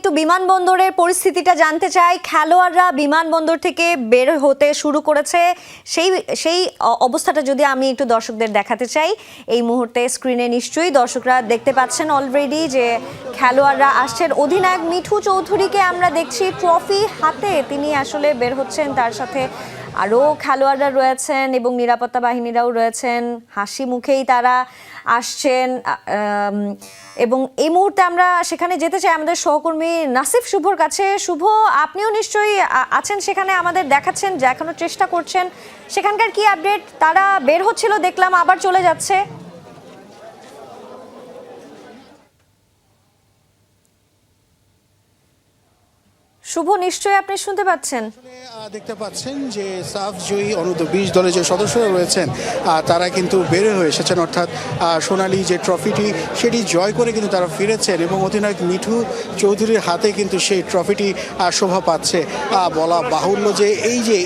একটু বিমানবন্দরের পরিস্থিতিটা জানতে চাই। খেলোয়াড়রা বিমানবন্দর থেকে বের হতে শুরু করেছে, সেই অবস্থাটা যদি আমি একটু দর্শকদের দেখাতে চাই। এই মুহূর্তে স্ক্রিনে নিশ্চয়ই দর্শকরা দেখতে পাচ্ছেন অলরেডি যে খেলোয়াড়রা আসছেন। অধিনায়ক মিঠু চৌধুরীকে আমরা দেখছি ট্রফি হাতে তিনি আসলে বের হচ্ছেন, তার সাথে আরও খেলোয়াড়রা রয়েছেন এবং নিরাপত্তা বাহিনীরাও রয়েছেন। হাসি মুখেই তারা আসছেন এবং এই মুহূর্তে আমরা সেখানে যেতে চাই আমাদের সহকর্মী নাসিফ শুভর কাছে। শুভ, আপনিও নিশ্চয়ই আছেন সেখানে, আমাদের দেখাচ্ছেন, দেখানোর চেষ্টা করছেন সেখানকার কি আপডেট। তারা বের হচ্ছিল দেখলাম, আবার চলে যাচ্ছে। শুভ, নিশ্চয়ই আপনি শুনতে পাচ্ছেন। দেখতে পাচ্ছেন যে সাফ জয়ী অনূর্ধ্ব 20 দলের যে সদস্যরা রয়েছেন তারা কিন্তু বের হয়ে এসেছেন, অর্থাৎ সোনালী যে ট্রফিটি সেটি জয় করে কিন্তু তারা ফিরেছেন এবং অধিনায়ক মিঠু চৌধুরীর হাতে কিন্তু সেই ট্রফিটি শোভা পাচ্ছে। বলা বাহুল্য যে এই যে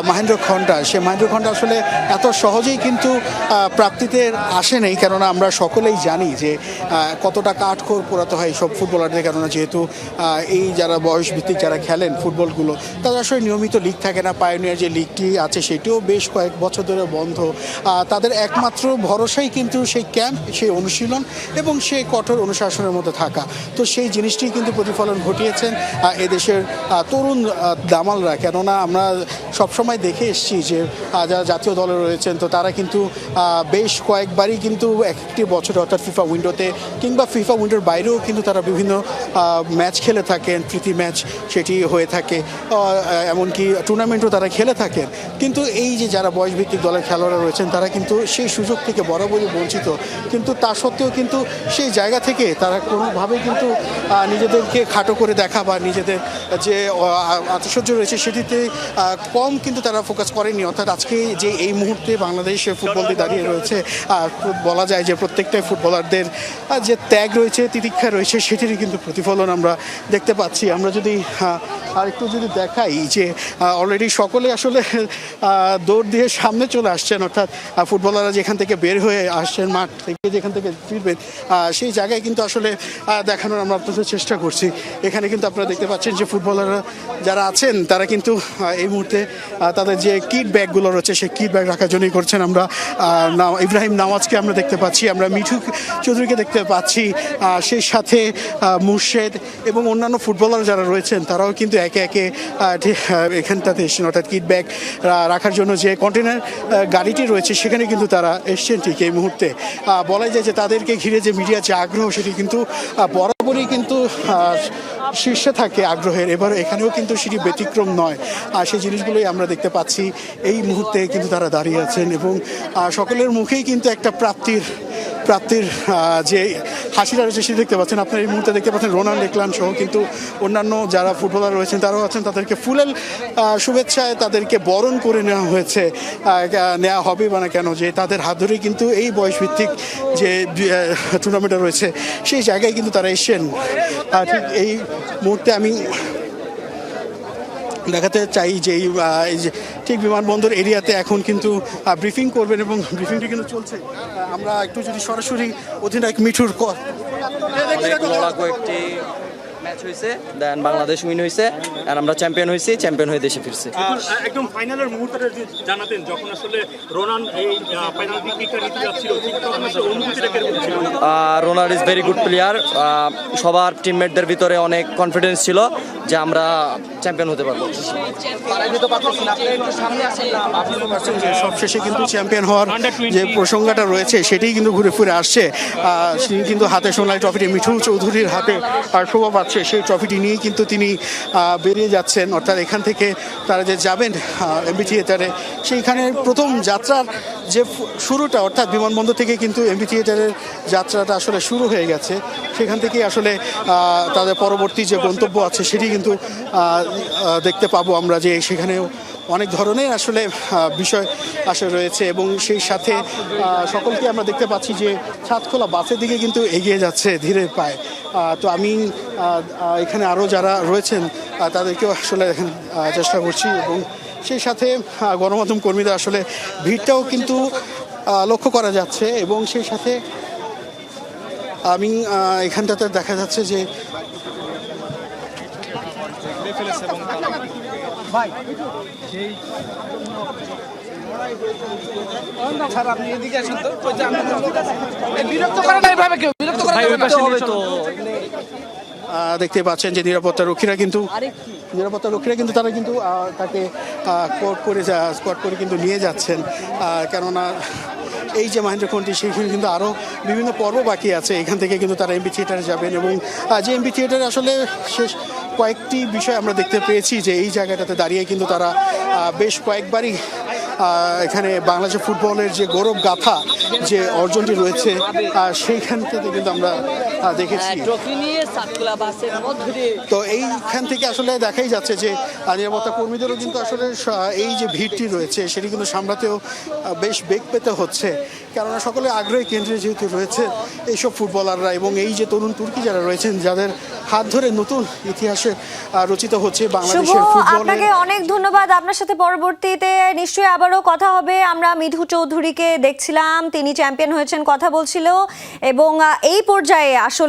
মহেন্দ্র খন্ডা, সে মহেন্দ্র খন্ডা আসলে এত সহজেই কিন্তু প্রাপ্তিতে আসে নেই, কেননা আমরা সকলেই জানি যে কতটা কাঠখড় পোড়াতে হয় সব ফুটবলারদের, কেননা যেহেতু এই যারা বয়স ভিত্তিক যারা খেলেন ফুটবলগুলো তাদের আসলে নিয়মিত লিগ থাকে না। পায়োনিয়ার যে লিগটি আছে সেটিও বেশ কয়েক বছর ধরে বন্ধ। তাদের একমাত্র ভরসাই কিন্তু সেই ক্যাম্প, সেই অনুশীলন এবং সেই কঠোর অনুশাসনের মধ্যে থাকা। তো সেই জিনিসটি কিন্তু প্রতিফলন ঘটিয়েছেন এদেশের তরুণ দামালরা, কেননা আমরা সবসময় দেখে এসেছি যে যারা জাতীয় দলে রয়েছেন তো তারা কিন্তু বেশ কয়েকবারই কিন্তু একটি বছরে অর্থাৎ ফিফা উইন্ডোতে কিংবা ফিফা উইন্ডোর বাইরেও কিন্তু তারা বিভিন্ন ম্যাচ খেলে থাকেন, প্রীতি ম্যাচ সেটি হয়ে থাকে, এমনকি টুর্নামেন্টও তারা খেলে থাকেন। কিন্তু এই যে যারা বয়সভিত্তিক দলের খেলোয়াড়রা রয়েছেন তারা কিন্তু সেই সুযোগ থেকে বরাবরই বঞ্চিত, কিন্তু তা সত্ত্বেও কিন্তু সেই জায়গা থেকে তারা কোনোভাবেই কিন্তু নিজেদেরকে খাটো করে দেখা বা নিজেদের যে আত্মসহ্য রয়েছে সেটিতে কম কিন্তু তারা ফোকাস করেনি। অর্থাৎ আজকে যে এই মুহূর্তে বাংলাদেশে ফুটবলটি দাঁড়িয়ে রয়েছে, বলা যায় যে প্রত্যেকটাই ফুটবলারদের যে ত্যাগ রয়েছে, তিতিক্ষা রয়েছে, সেটিরই কিন্তু প্রতিফলন আমরা দেখতে পাচ্ছি। আমরা যদি আর একটু যদি দেখাই যে অলরেডি সকলে আসলে দৌড় দিয়ে সামনে চলে আসছেন, অর্থাৎ ফুটবলাররা যেখান থেকে বের হয়ে আসছেন মাঠ থেকে, যেখান থেকে ফিরবেন সেই জায়গায় কিন্তু আসলে দেখানোর আমরা আপনাদের চেষ্টা করছি। এখানে কিন্তু আপনারা দেখতে পাচ্ছেন যে ফুটবলাররা যারা আছেন তারা কিন্তু এই মুহূর্তে তাদের যে কিট ব্যাগগুলো রয়েছে সেই কিট ব্যাগ রাখার জন্যই করছেন। আমরা ইব্রাহিম নামাজকে আমরা দেখতে পাচ্ছি, আমরা মিঠু চৌধুরীকে দেখতে পাচ্ছি, সেই সাথে মুর্শেদ এবং অন্যান্য ফুটবলার যারা রয়েছেন তারাও কিন্তু একে একে এখানটাতে এসছেন, অর্থাৎ কিট ব্যাগ রাখার জন্য যে কন্টেনার গাড়িটি রয়েছে সেখানে কিন্তু তারা এসছেন। ঠিক এই মুহূর্তে বলা যায় যে তাদেরকে ঘিরে যে মিডিয়ার যে আগ্রহ সেটি কিন্তু বরাবরই কিন্তু শীর্ষে থাকে আগ্রহের, এবার এখানেও কিন্তু সেটি ব্যতিক্রম নয়। সেই জিনিসগুলোই আমরা দেখতে পাচ্ছি। এই মুহূর্তে কিন্তু তারা দাঁড়িয়ে আছেন এবং সকলের মুখেই কিন্তু একটা প্রাপ্তির যে হাসিটা রয়েছে সেটি দেখতে পাচ্ছেন। আপনার এই মুহূর্তে দেখতে পাচ্ছেন রোনান ডেকলান সহ কিন্তু অন্যান্য যারা ফুটবলার রয়েছেন তারাও আছেন, তাদেরকে ফুলের শুভেচ্ছায় তাদেরকে বরণ করে নেওয়া হয়েছে, নেওয়া হবে বা না কেন, যে তাদের হাত ধরেই কিন্তু এই বয়সভিত্তিক যে টুর্নামেন্টটা রয়েছে সেই জায়গায় কিন্তু তারা এসছেন। ঠিক এই মুহূর্তে আমি দেখাতে চাই যে এই যে ঠিক বিমানবন্দর এরিয়াতে এখন কিন্তু ব্রিফিং করবেন এবং ব্রিফিংটি কিন্তু চলছে। আমরা একটু যদি সরাসরি অধিনায়ক মিঠুর কয়েকটি ম্যাচ হয়েছে, দেন বাংলাদেশ উইন হয়েছে, আর আমরা চ্যাম্পিয়ন হয়েছি, চ্যাম্পিয়ন হয়ে দেশে ফিরছি। একদম ফাইনালের মুহূর্তটা জানাতেন যখন আসলে রোনান এই ফাইনাল কিকটা নিতে যাচ্ছিল, তখন আসলে অনুভূতিটা কেমন ছিল? Ronan is very good player. সবার টিমমেটদের ভিতরে অনেক কনফিডেন্স ছিল যে আমরা চ্যাম্পিয়ন হতে পারবো। সবশেষে কিন্তু চ্যাম্পিয়ন হওয়ার যে প্রসঙ্গটা রয়েছে সেটি কিন্তু ঘুরে ফিরে আসছে। তিনি কিন্তু হাতে সোনালী ট্রফিটি মিঠু চৌধুরীর হাতে আর শোভা পাচ্ছে, সেই ট্রফিটি নিয়েই কিন্তু তিনি বেরিয়ে যাচ্ছেন। অর্থাৎ এখান থেকে তারা যে যাবেন এমবি থিয়েটারে, সেইখানে প্রথম যাত্রার যে শুরুটা, অর্থাৎ বিমানবন্দর থেকে কিন্তু এমবি থিয়েটারের যাত্রাটা আসলে শুরু হয়ে গেছে। সেখান থেকেই আসলে তাদের পরবর্তী যে গন্তব্য আছে সেটি কিন্তু দেখতে পাবো আমরা, যে সেখানেও অনেক ধরনের আসলে বিষয় আসলে রয়েছে এবং সেই সাথে সকলকে আমরা দেখতে পাচ্ছি যে ছাদখোলা বাসের দিকে কিন্তু এগিয়ে যাচ্ছে ধীরে পায়। তো আমি এখানে আরও যারা রয়েছেন তাদেরকেও আসলে চেষ্টা করছি এবং সেই সাথে গণমাধ্যম কর্মীদের আসলে ভিড়টাও কিন্তু লক্ষ্য করা যাচ্ছে এবং সেই সাথে আমি এখানটাতে দেখা যাচ্ছে যে করে ফেলেছে এবং আপনি এদিকে আসেন তো বিরক্ত করে না এইভাবে কেউ বিরক্ত করে হবে তো দেখতে পাচ্ছেন যে নিরাপত্তা রক্ষীরা কিন্তু তারা কিন্তু তাকে স্কট করে কিন্তু নিয়ে যাচ্ছেন, কেননা এই যে মহেন্দ্র খন্ডি সেখানে কিন্তু আরও বিভিন্ন পর্ব বাকি আছে। এখান থেকে কিন্তু তারা এমপি থিয়েটারে যাবেন এবং যে এমপি থিয়েটারে আসলে শেষ কয়েকটি বিষয় আমরা দেখতে পেয়েছি যে এই জায়গাটাতে দাঁড়িয়ে কিন্তু তারা বেশ কয়েকবারই এখানে বাংলাদেশের ফুটবলের যে গৌরব গাথা যে অর্জনটি রয়েছে সেইখান থেকে কিন্তু আমরা দেখেছি। তো এইখান থেকে আসলে দেখাই যাচ্ছে যে নিরাপত্তা কর্মীদেরও কিন্তু আসলে এই যে ভিড়টি রয়েছে সেটি কিন্তু সামলাতেও বেশ বেগ পেতে হচ্ছে, কেননা সকলে আগ্রহী কেন্দ্রে যেহেতু রয়েছে এইসব ফুটবলাররা এবং এই যে তরুণ তুর্কি যারা রয়েছেন যাদের হাত ধরে নতুন ইতিহাসে রচিত হচ্ছে বাংলাদেশের ফুটবল। আপনাকে অনেক ধন্যবাদ। আপনার সাথে পরবর্তীতে নিশ্চয়ই আবারও কথা হবে। আমরা মিঠু চৌধুরীকে দেখছিলাম, তিনি চ্যাম্পিয়ন হয়েছেন, কথা বলছিল এবং এই পর্যায়ে আসলে